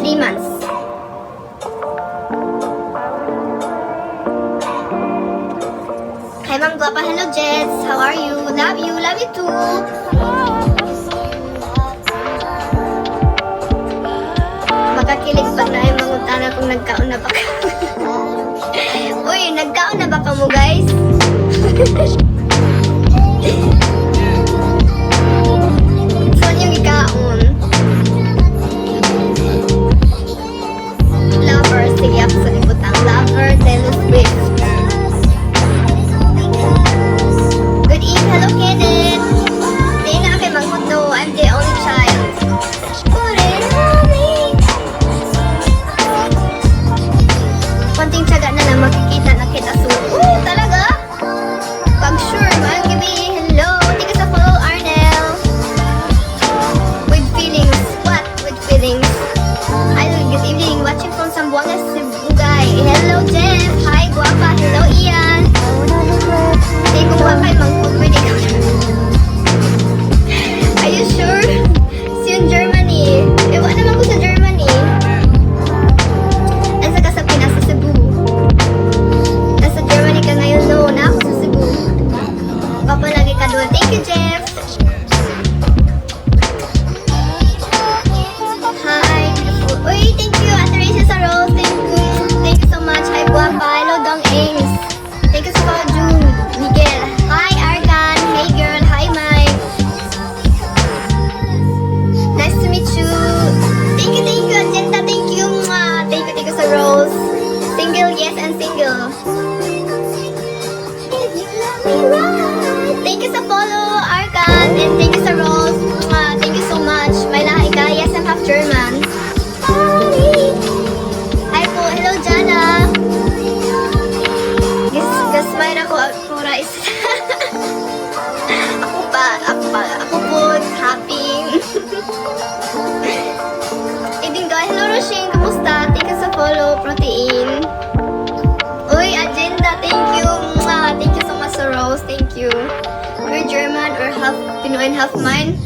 3 months. Hi, Ma'am Guapa. Hello, Jets. How are you? Love you. Love you too. Makakilig pa na yung mga utana kung nagkaon na ba ka. Uy, nagkaon na ba ka mo, guys? Saan yung ikaon? Lover. Sige ako sa libutang. Lover, Taylor Swift. Good evening. Hello, Kenneth. Hindi na kay Manghot. No, I'm the only child. Put it on me. Konting tiyaga na lang makikita na kita soon. Talaga? Pag sure, mahal gabi. Hello. Tika sa follow, Arnel. With feelings. What? With feelings. Hi, good evening. Watching from Zamboanga, Sibugay. Hello, Jeff. Hi, Guapa. Hello, Ian. Hindi ko ba kay Manghot. Pwede ka. Are you sure? See you in Germany. Ewan naman ko sa Germany. Nasa ka sa Pinas, sa Cebu. Nasa Germany ka ngayon, no? Na ako sa Cebu. Papalagi ka doon. Thank you, Jeff. Hi. Uy, thank you. Ate Rachel sa Rose. Thank you. Thank you so much. Hi, Guapa. Hello, Dong Ames. Thank you so much, June. Miguel. Hi, Argan. Hey, girl. Hi, Mike. Nice to meet you. Thank you, Agenda. Thank you. Mwah. Thank you sa Rose. Single, yes, and single. If you love me right. Thank you sa follow, Argan. And thank you sa Rose. Mwah. Thank you so much. May lahi ka. Yes, I'm half German. Hi po. Hello, Jana. Gasmay na ko. Rice. Ako po, happy. Iding ka, hello Roshane, kumusta? Thank you sa follow, protein. Uy, Agenda, thank you. Mwah. Thank you so much sa Rose, thank you. We're German or half Pinoy and half mine.